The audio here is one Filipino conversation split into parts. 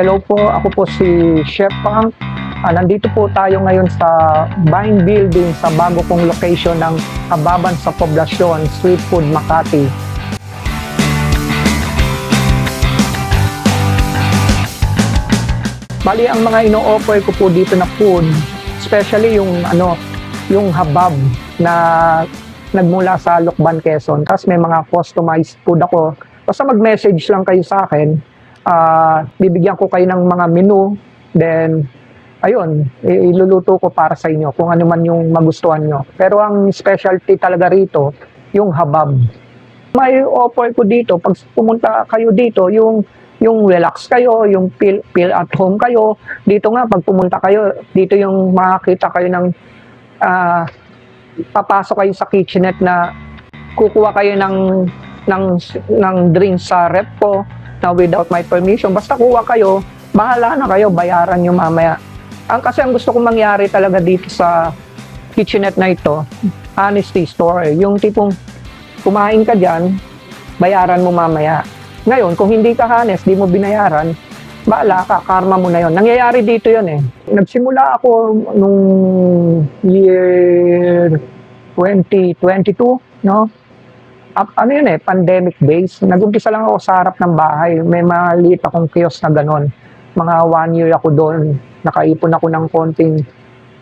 Hello po, ako po si Chef Pang. Nandito po tayo ngayon sa Vine Building sa bago kong location ng Hababan sa Poblasyon, Street Food Makati. Bali, ang mga ino-offer ko po dito na food, especially yung habab na nagmula sa Lucban, Quezon. Tapos may mga customized food ako. Basta mag-message lang kayo sa akin. Bibigyan ko kayo ng mga menu, then ayun, iluluto ko para sa inyo kung ano man yung magustuhan nyo. Pero ang specialty talaga rito, yung habab. May offer ko dito, pag pumunta kayo dito, yung relax kayo, yung feel at home kayo. Dito nga, pag pumunta kayo, dito yung makakita kayo ng papasok kayo sa kitchenette na kukuha kayo ng drinks sa rep ko na without my permission. Basta kuha kayo, bahala na kayo, bayaran nyo mamaya. Kasi ang gusto kong mangyari talaga dito sa kitchenette na ito, honesty store. Yung tipong kumain ka dyan, bayaran mo mamaya. Ngayon, kung hindi ka honest, di mo binayaran, bahala ka, karma mo na yon. Nangyayari dito yon eh. Nagsimula ako nung year 2022, no? Ano yun eh, pandemic days. Nag-umpisa lang ako sa harap ng bahay. May maliit akong kiosk na ganon. Mga 1 year ako doon. Nakaipon ako ng konting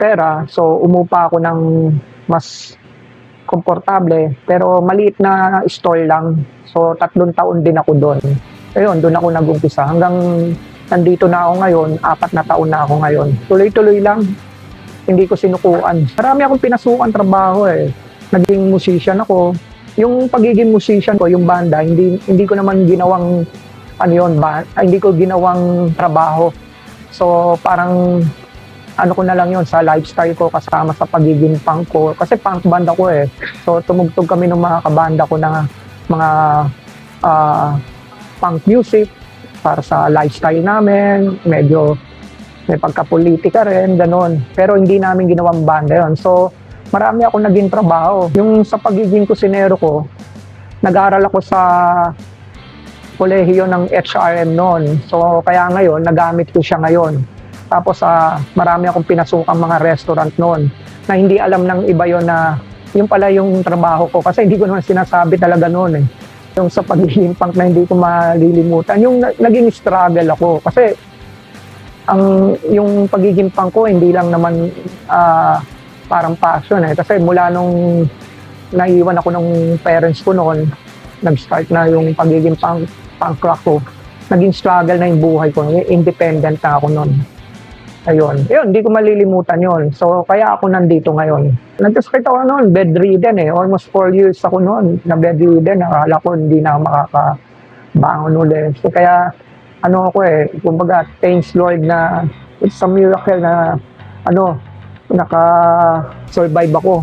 pera. So, umupa ako ng mas komportable. Pero maliit na store lang. So, 3 taon din ako doon. Ayun, doon ako nag-umpisa. Hanggang nandito na ako ngayon, 4 na taon na ako ngayon. Tuloy-tuloy lang. Hindi ko sinukuan. Marami akong pinasukan trabaho eh. Naging musician ako. Yung pagiging musician ko, yung banda, hindi ko naman ginawang hindi ko ginawang trabaho. So parang ano ko na lang yon sa lifestyle ko kasama sa pagiging punk ko. Kasi punk banda ko eh. So tumugtog kami ng mga kabanda ko na mga punk music para sa lifestyle namin. Medyo may pagka-politika rin, ganon. Pero hindi namin ginawang banda yon. So marami ako naging trabaho. Yung sa pagiging kusinero ko, nag-aaral ako sa kolehiyo ng HRM noon. So, kaya ngayon, nagamit ko siya ngayon. Tapos, marami akong pinasukang mga restaurant noon na hindi alam ng iba yon na yung pala yung trabaho ko. Kasi hindi ko naman sinasabi talaga noon eh. Yung sa pagiging punk na hindi ko malilimutan. Yung naging struggle ako. Kasi, yung pagiging punk ko, hindi lang naman parang passion eh. Kasi mula nung naiwan ako ng parents ko noon, nag-start na yung pagiging punk rock ko. Naging struggle na yung buhay ko. Independent na ako noon. Ayun. Yun, hindi ko malilimutan yun. So, kaya ako nandito ngayon. Nag-start ako noon, bedridden eh. Almost 4 years ako noon na bedridden. Akala ko hindi na ako makakabangon ulit. So, kaya, kumbaga, thanks Lord na it's a miracle na, naka-survive ako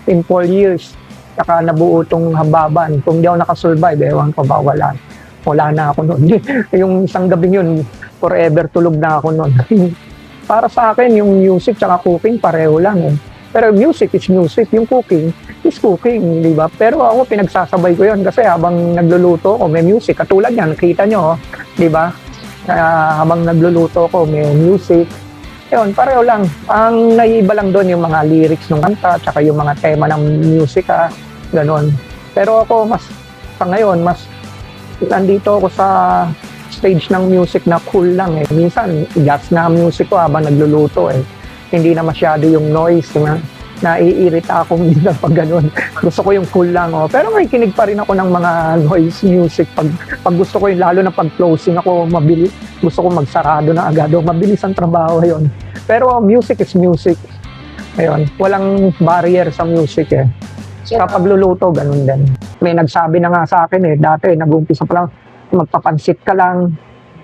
in 4 years. Saka nabuo itong Hababan. Kung di ako naka-survive, ewan ko ba, wala na ako noon. Yung isang gabi yun, forever tulog na ako noon. Para sa akin, yung music at cooking, pareho lang eh. Pero music is music, yung cooking is cooking, di ba? Pero ako, pinagsasabay ko yun kasi habang nagluluto ako, may music. Katulad yan, nakita nyo, di ba? Habang nagluluto ako, may music. Yun, pareho lang. Ang naiiba lang doon yung mga lyrics ng kanta, tsaka yung mga tema ng music, ganon. Pero ako, sa ngayon, nandito ako sa stage ng music na cool lang eh. Minsan, jazz na music ko habang nagluluto eh. Hindi na masyado yung noise, naiirita ako minsan pag ganon. Gusto ko yung cool lang. Pero may kinig pa rin ako ng mga noise music. Pag gusto ko yung, lalo na pag closing ako, gusto ko magsarado na agad. Mabilis ang trabaho yun. Pero music is music. Ayun, walang barrier sa music eh. Kapag luluto, ganun din. May nagsabi na nga sa akin eh, dati nag-umpisa pa lang, magpapansit ka lang.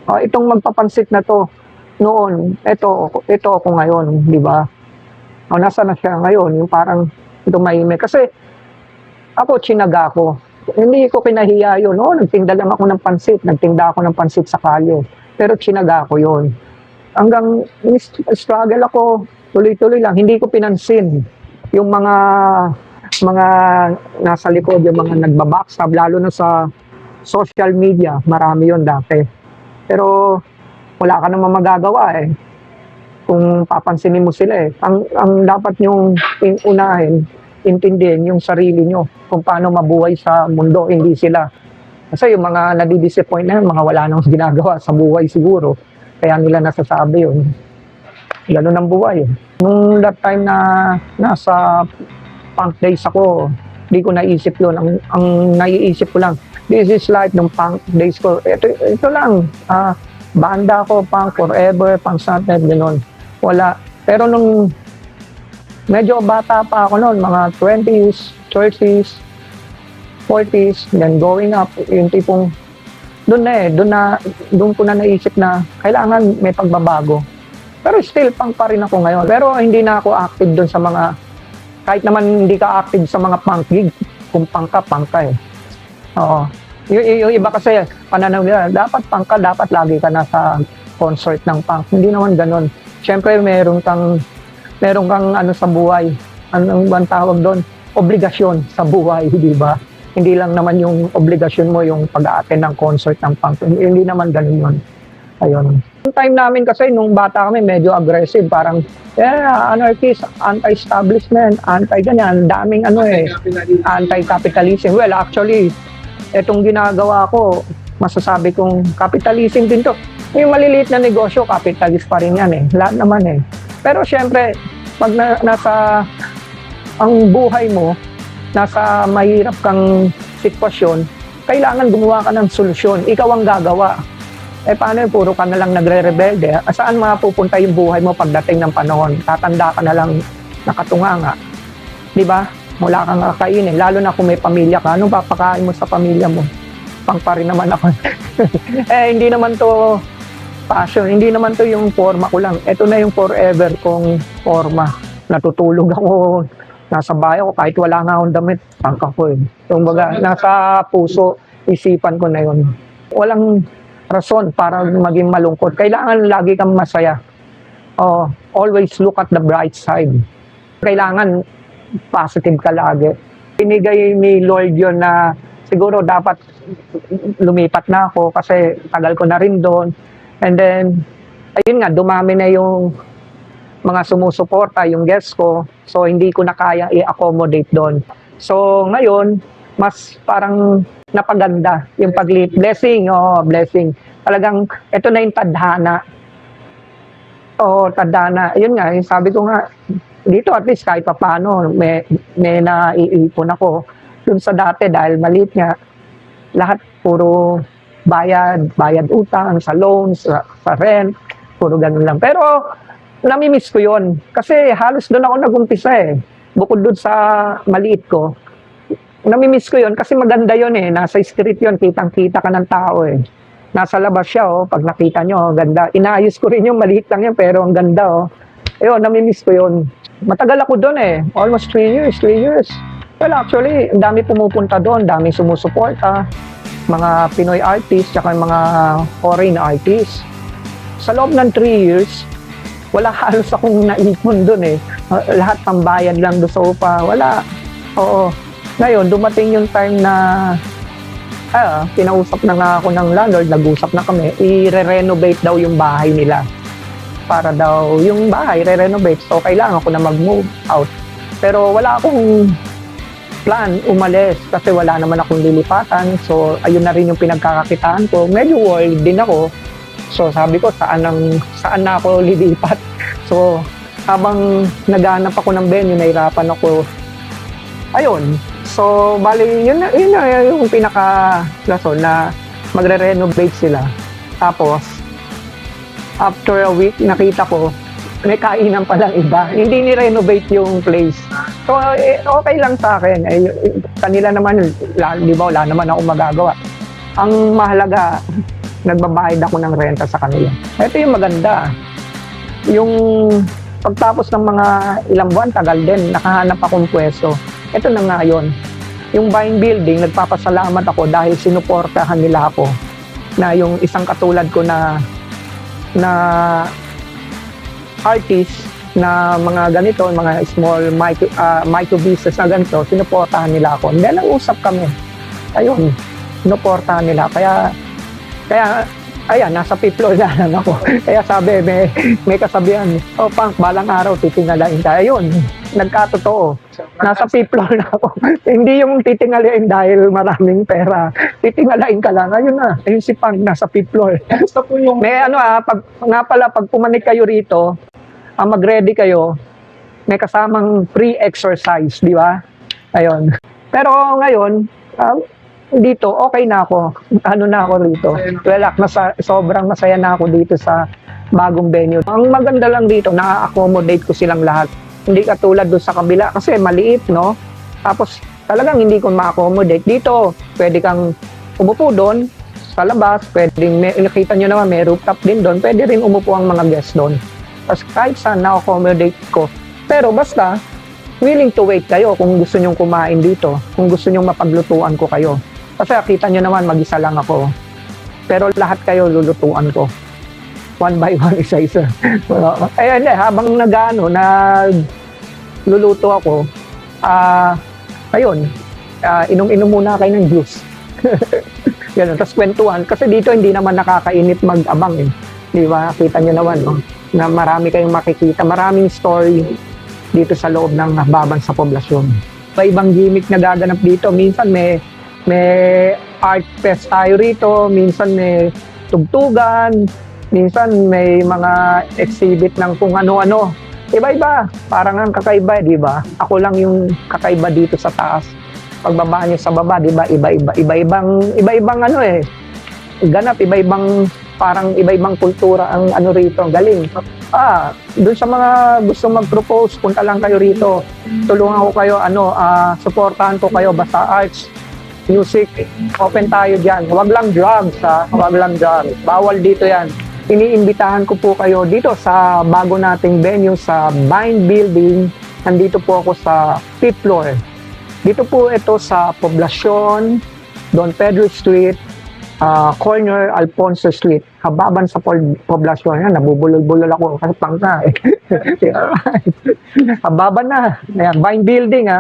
Itong magpapansit na to, noon, ito ako ngayon, di ba? Nasa na siya ngayon, yung parang tumahimik. Kasi ako, chinaga ko. Hindi ko kinahiya yun. Nagtinda lang ako ng pansit. Nagtinda ako ng pansit sa kalye. Pero chinaga ko yun. Hanggang struggle ako, tuloy-tuloy lang. Hindi ko pinansin yung mga nasa likod, yung mga nagbabackstab, lalo na sa social media. Marami yun dati. Pero wala ka namang magagawa eh. Kung papansinin mo sila eh. Ang dapat nyong unahin, intindihin yung sarili nyo kung paano mabuhay sa mundo, hindi sila. Kasi yung mga nadidisappoint na yun, mga wala nang ginagawa sa buhay siguro. Kaya nila nasasabi yun. Ganun ang buhay. Nung that time na nasa punk days ako, di ko naisip yun. Ang naiisip ko lang, this is life ng punk days ko. Ito lang, banda ko, punk forever, punk sunset, gano'n. Wala. Pero nung medyo bata pa ako noon, mga 20s, 30s, 40s, then going up, yung tipong, doon ko na naisip na kailangan may pagbabago. Pero still, punk pa rin ako ngayon. Pero hindi na ako active doon sa mga, kahit naman hindi ka active sa mga punk gig, kung punk ka eh. Oo. Yung iba kasi, pananaw nila, dapat punk ka, dapat lagi ka nasa concert ng punk. Hindi naman ganun. Siyempre, meron kang ano sa buhay. Anong bang tawag doon? Obligasyon sa buhay, di ba? Hindi lang naman yung obligasyon mo yung pag-a-attend ng concert ng punk. Hindi naman ganun yun. Ayun. Yung time namin kasi, nung bata kami, medyo aggressive. Parang, anarchist, anti-establishment, anti-ganyan. Daming anti-capitalism. Well, actually, itong ginagawa ko, masasabi kong capitalism din to. Yung maliliit na negosyo, capitalist pa rin yan eh. Lahat naman eh. Pero syempre, pag ang buhay mo, nasa mahirap kang sitwasyon, kailangan gumawa ka ng solusyon. Ikaw ang gagawa. Paano yun? Puro ka na lang nagre-rebelde. Saan mapupunta yung buhay mo pagdating ng panahon? Tatanda ka na lang nakatunganga. Di ba? Wala kang kakainin. Lalo na kung may pamilya ka. Anong papakain mo sa pamilya mo? Pang pa rin naman ako. Hindi naman to passion. Hindi naman to yung forma ko lang. Ito na yung forever kong forma. Natutulog ako. Nasa bahay ko. Kahit wala nga akong damit. Pangka ko eh. Yung baga, nasa puso, isipan ko na yun. Walang rason para maging malungkot. Kailangan lagi kang masaya. Always look at the bright side. Kailangan positive ka lagi. Pinigay ni Lord yun na siguro dapat lumipat na ako kasi tagal ko na rin doon. And then, ayun nga, dumami na yung mga sumusuporta, yung guests ko. So, hindi ko na kaya i-accommodate doon. So, ngayon, mas parang napaganda yung blessing. Blessing. Talagang, ito na yung tadhana. Tadhana. Yun nga, yung sabi ko nga, dito at least kahit pa paano, may naiipon ako. Dun sa dati, dahil maliit nga, lahat puro bayad utang, sa loans, sa rent, puro ganun lang. Pero, namimiss ko yun. Kasi halos doon ako nag-umpisa eh. Bukod doon sa maliit ko, namimiss ko yun kasi maganda yun eh. Nasa street yun, kitang-kita ka ng tao eh. Nasa labas siya pag nakita nyo, ganda. Inaayos ko rin yung maliit lang yun, pero ang ganda Ayun, namimiss ko yun. Matagal ako doon eh. Almost 3 years. Well, actually, ang dami pumupunta doon, dami sumusuporta. Mga Pinoy artists, tsaka mga foreign artists. Sa loob ng 3 years, wala halos akong naipon doon eh. Lahat pambayad lang doon sa upa. Wala. Oo. Ngayon, dumating yung time na kinausap na nga ako ng landlord, nag-usap na kami, i-renovate daw yung bahay nila. Para daw yung bahay, re-renovate. So, kailangan ko na mag-move out. Pero wala akong plan umalis kasi wala naman akong lilipatan. So, ayun na rin yung pinagkakakitaan ko. Medyo worried din ako. So, sabi ko, saan na ako lilipat? So, habang naghahanap ako ng venue, nahirapan ako. Ayun. So, bali, yun na yung pinaka-rason na magre-renovate sila. Tapos, after a week, nakita ko, may kainan palang iba. Hindi ni-renovate yung place. So, okay lang sa akin. Kanila naman, di ba, wala naman ako magagawa. Ang mahalaga, nagbabayad ako ng renta sa kanila. Ito yung maganda. Yung pagtapos ng mga ilang buwan, tagal din, nakahanap akong pwesto. Ito na nga yun. Yung buying building, nagpapasalamat ako dahil sinuportahan nila ako na yung isang katulad ko na artist na mga ganito, mga small micro business na ganito, sinuportahan nila ako. Then, nag-usap kami. Ayun, sinuportahan nila. Kaya Ayan, nasa fifth floor na lang ako. Kaya sabi, may kasabihan, oh Pang, balang araw, titingalain ka. Ayun, nagkatotoo. Nasa fifth floor na ako. Hindi yung titingalain dahil maraming pera. Titingalain ka lang. Ayun na, ayun si Pang, nasa fifth floor. Gusto po yung May ano nga pala, pag pumanik kayo rito, mag-ready kayo, may kasamang free exercise, di ba? Ayun. Pero ngayon, dito, okay na ako. Ano na ako rito. Relax, sobrang masaya na ako dito sa bagong venue. Ang maganda lang dito, na-accommodate ko silang lahat. Hindi katulad doon sa kabila, kasi maliit, no? Tapos, talagang hindi ko ma-accommodate. Dito, pwede kang umupo doon, sa labas, pwedeng, nakita nyo naman, may rooftop din doon, pwede rin umupo ang mga guests doon. Tapos, kahit saan na-accommodate ko. Pero basta, willing to wait kayo kung gusto nyong kumain dito, kung gusto nyong mapaglutuan ko kayo. Kasi kita nyo naman, mag-isa lang ako. Pero lahat kayo lulutuan ko. One by one, isa-isa. Hindi, habang nagluluto ako, ayun, inom-inom muna kayo ng juice. Ganun, tapos kwentuhan. Kasi dito hindi naman nakakainip mag-abang eh. Di ba? Kita nyo naman, no? Na marami kayong makikita. Maraming story dito sa loob ng Hababang sa poblasyon. Ibang gimmick na gaganap dito. Minsan may art fest tayo rito, minsan may tugtugan, minsan may mga exhibit ng kung ano-ano. Iba-iba, parang ang kakaiba, di ba? Ako lang yung kakaiba dito sa taas. Pagbaba niyo sa baba, di ba? Iba-ibang ano eh. Ganap, parang iba-ibang kultura ang ano rito, ang galing. Doon sa mga gusto mag-propose, punta lang kayo rito. Tulungan ko kayo, suportahan ko kayo, basta arts, music, open tayo dyan. Huwag lang drugs, huwag lang drugs. Bawal dito yan. Iniimbitahan ko po kayo dito sa bago nating venue sa Bind Building. Nandito po ako sa 5th floor. Dito po ito sa Poblacion, Don Pedro Street, corner Alfonso Street. Hababan sa Poblacion. Yan, nabubulol-bulol ako kasi pangka eh. Hababan na. Ayan, Bind Building